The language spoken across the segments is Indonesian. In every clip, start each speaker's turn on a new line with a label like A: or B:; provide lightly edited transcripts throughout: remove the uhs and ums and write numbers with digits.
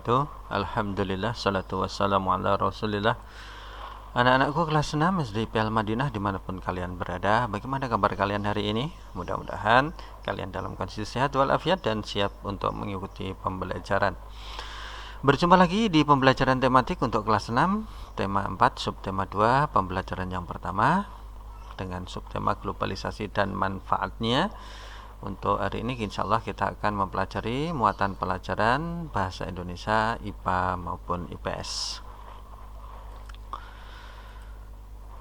A: wabarakatuh. Alhamdulillah, salatu wassalamu ala rasulillah. Anak-anakku kelas 6 SD PL Madinah dimanapun kalian berada, bagaimana kabar kalian hari ini? Mudah-mudahan kalian dalam kondisi sehat walafiat dan siap untuk mengikuti pembelajaran. Berjumpa lagi di pembelajaran tematik untuk kelas 6, tema 4, subtema 2, pembelajaran yang pertama dengan subtema globalisasi dan manfaatnya. Untuk hari ini insyaallah kita akan mempelajari muatan pelajaran bahasa Indonesia IPA maupun IPS.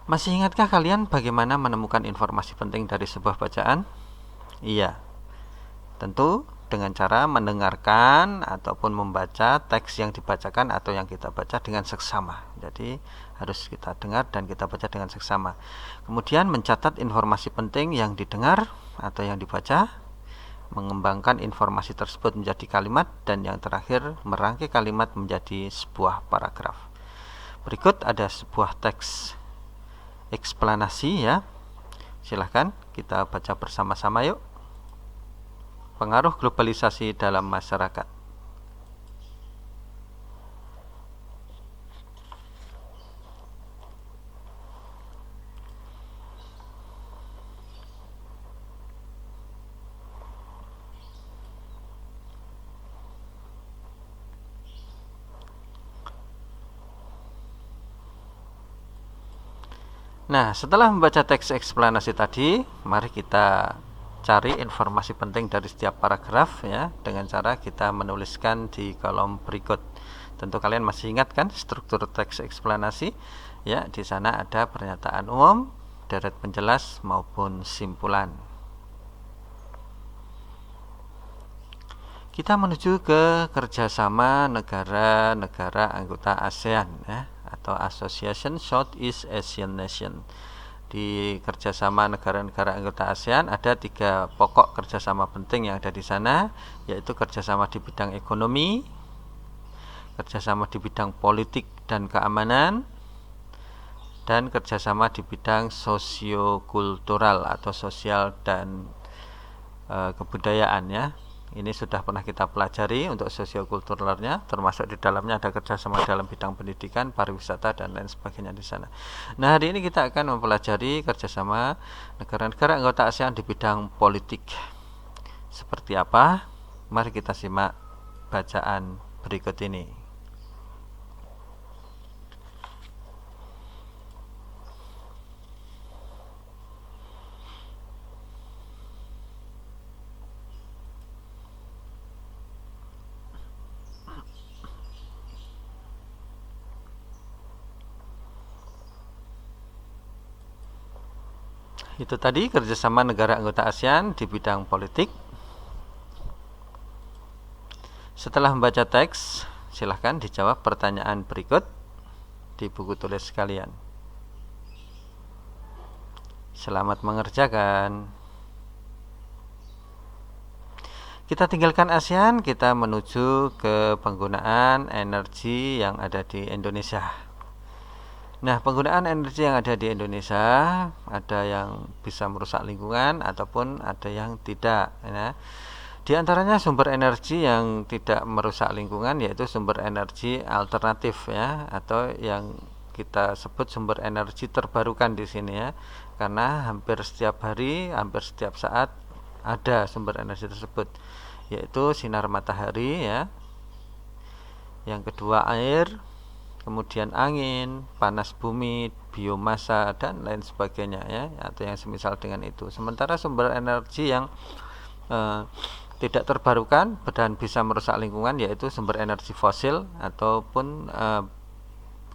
A: Masih ingatkah kalian bagaimana menemukan informasi penting dari sebuah bacaan? Iya, tentu dengan cara mendengarkan ataupun membaca teks yang dibacakan atau yang kita baca dengan seksama. Jadi harus kita dengar dan kita baca dengan seksama. Kemudian mencatat informasi penting yang didengar atau yang dibaca, mengembangkan informasi tersebut menjadi kalimat, dan yang terakhir merangkai kalimat menjadi sebuah paragraf. Berikut ada sebuah teks eksplanasi ya. Silahkan kita baca bersama-sama yuk. Pengaruh globalisasi dalam masyarakat. Nah, setelah membaca teks eksplanasi tadi, mari kita cari informasi penting dari setiap paragraf ya, dengan cara kita menuliskan di kolom berikut. Tentu kalian masih ingat kan struktur teks eksplanasi? Ya, di sana ada pernyataan umum, deret penjelas maupun simpulan. Kita menuju ke kerjasama negara-negara anggota ASEAN ya, atau Association Southeast Asian Nation. Di kerjasama negara-negara anggota ASEAN ada 3 pokok kerjasama penting yang ada di sana, yaitu kerjasama di bidang ekonomi, kerjasama di bidang politik dan keamanan, dan kerjasama di bidang sosiokultural atau sosial dan kebudayaan ya. Ini sudah pernah kita pelajari untuk sosiokulturalnya, termasuk di dalamnya ada kerjasama dalam bidang pendidikan, pariwisata, dan lain sebagainya di sana. Nah, hari ini kita akan mempelajari kerjasama negara-negara anggota ASEAN di bidang politik. Seperti apa? Mari kita simak bacaan berikut ini. Itu tadi kerjasama negara anggota ASEAN di bidang politik. Setelah membaca teks, silahkan dijawab pertanyaan berikut di buku tulis kalian. Selamat mengerjakan. Kita tinggalkan ASEAN, kita menuju ke penggunaan energi yang ada di Indonesia. Nah, penggunaan energi yang ada di Indonesia ada yang bisa merusak lingkungan ataupun ada yang tidak ya. Di antaranya sumber energi yang tidak merusak lingkungan yaitu sumber energi alternatif ya, atau yang kita sebut sumber energi terbarukan di sini ya. Karena hampir setiap hari, hampir setiap saat ada sumber energi tersebut, yaitu sinar matahari ya. Yang kedua air, kemudian angin, panas bumi, biomasa, dan lain sebagainya ya, atau yang semisal dengan itu. Sementara sumber energi yang tidak terbarukan dan bisa merusak lingkungan yaitu sumber energi fosil ataupun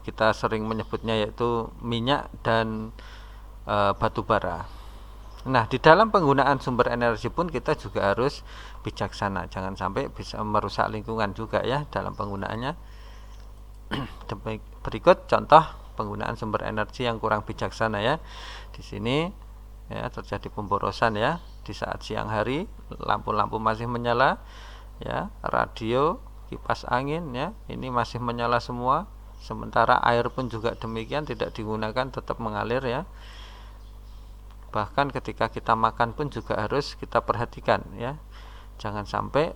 A: kita sering menyebutnya yaitu minyak dan batu bara. Nah, di dalam penggunaan sumber energi pun kita juga harus bijaksana, jangan sampai bisa merusak lingkungan juga ya dalam penggunaannya. Berikut contoh penggunaan sumber energi yang kurang bijaksana ya. Di sini ya terjadi pemborosan ya. Di saat siang hari lampu-lampu masih menyala ya, radio, kipas angin ya, ini masih menyala semua. Sementara air pun juga demikian, tidak digunakan, tetap mengalir ya. Bahkan ketika kita makan pun juga harus kita perhatikan ya. Jangan sampai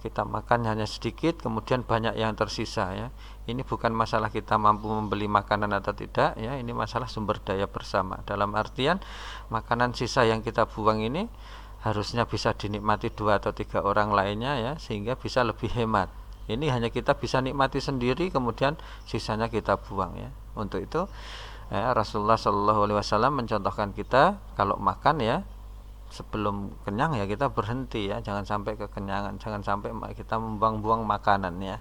A: kita makan hanya sedikit kemudian banyak yang tersisa ya. Ini bukan masalah kita mampu membeli makanan atau tidak ya, ini masalah sumber daya bersama. Dalam artian makanan sisa yang kita buang ini harusnya bisa dinikmati 2 atau 3 orang lainnya ya, sehingga bisa lebih hemat. Ini hanya kita bisa nikmati sendiri kemudian sisanya kita buang ya. Untuk itu Rasulullah SAW mencontohkan kita kalau makan ya, sebelum kenyang ya kita berhenti ya, jangan sampai kekenyangan, jangan sampai kita membuang-buang makanan ya.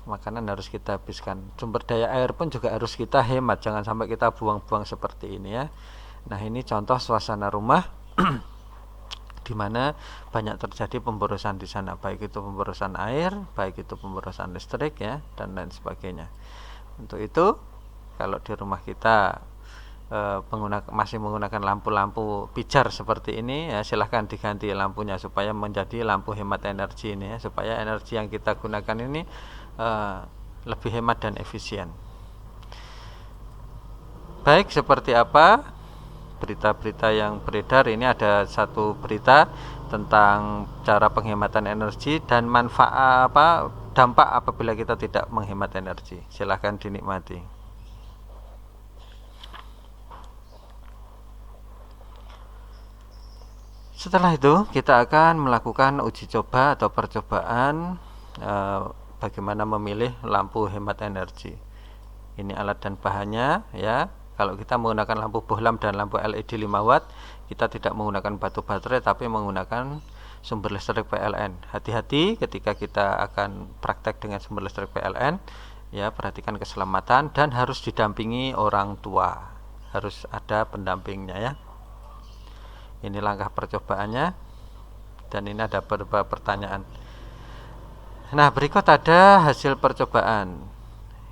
A: Makanan harus kita habiskan. Sumber daya air pun juga harus kita hemat, jangan sampai kita buang-buang seperti ini ya. Nah, ini contoh suasana rumah di mana banyak terjadi pemborosan di sana, baik itu pemborosan air, baik itu pemborosan listrik ya, dan lain sebagainya. Untuk itu kalau di rumah kita masih menggunakan lampu-lampu pijar seperti ini ya, silahkan diganti lampunya supaya menjadi lampu hemat energi ini ya, supaya energi yang kita gunakan ini lebih hemat dan efisien. Baik, seperti apa berita-berita yang beredar ini? Ada satu berita tentang cara penghematan energi dan manfaat dampak apabila kita tidak menghemat energi. Silahkan dinikmati. Setelah itu kita akan melakukan uji coba atau percobaan bagaimana memilih lampu hemat energi. Ini alat dan bahannya ya. Kalau kita menggunakan lampu bohlam dan lampu LED 5 watt, kita tidak menggunakan batu baterai tapi menggunakan sumber listrik PLN. Hati-hati ketika kita akan praktek dengan sumber listrik PLN ya, perhatikan keselamatan dan harus didampingi orang tua. Harus ada pendampingnya ya. Ini langkah percobaannya, dan ini ada beberapa pertanyaan. Nah, berikut ada hasil percobaan.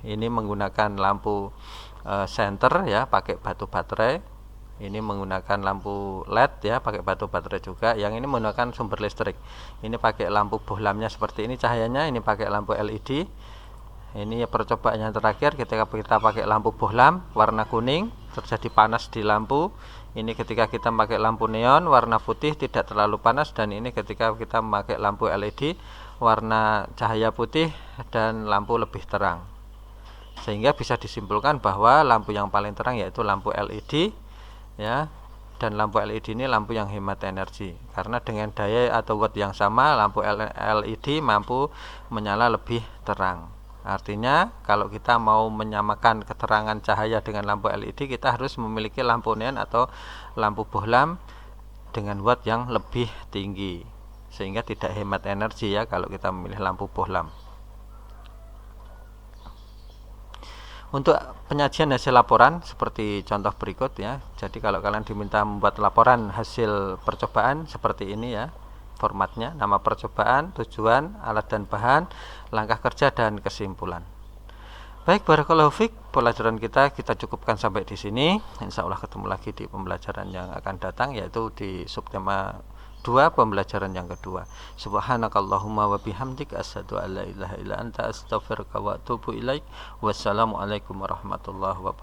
A: Ini menggunakan lampu senter ya, pakai batu baterai. Ini menggunakan lampu LED ya, pakai batu baterai juga. Yang ini menggunakan sumber listrik. Ini pakai lampu bohlamnya seperti ini cahayanya. Ini pakai lampu LED. Ini percobaan yang terakhir ketika kita pakai lampu bohlam warna kuning, terjadi panas di lampu. Ini ketika kita pakai lampu neon warna putih, tidak terlalu panas. Dan ini ketika kita memakai lampu LED warna cahaya putih dan lampu lebih terang. Sehingga bisa disimpulkan bahwa lampu yang paling terang yaitu lampu LED ya. Dan lampu LED ini lampu yang hemat energi, karena dengan daya atau watt yang sama, lampu LED mampu menyala lebih terang. Artinya kalau kita mau menyamakan keterangan cahaya dengan lampu LED, kita harus memiliki lampu neon atau lampu bohlam dengan watt yang lebih tinggi, sehingga tidak hemat energi ya kalau kita memilih lampu bohlam. Untuk penyajian hasil laporan seperti contoh berikut ya. Jadi kalau kalian diminta membuat laporan hasil percobaan seperti ini ya, formatnya: nama percobaan, tujuan, alat dan bahan, langkah kerja, dan kesimpulan. Baik, barakallahu fiik, pelajaran kita cukupkan sampai di sini. Insya Allah ketemu lagi di pembelajaran yang akan datang, yaitu di subtema 2, pembelajaran yang kedua. Subhanakallahumma wa bihamdik, asyhadu an la ilaha illa anta, astaghfiruka wa atubu ilaik. Wassalamualaikum warahmatullahi wabarakatuh.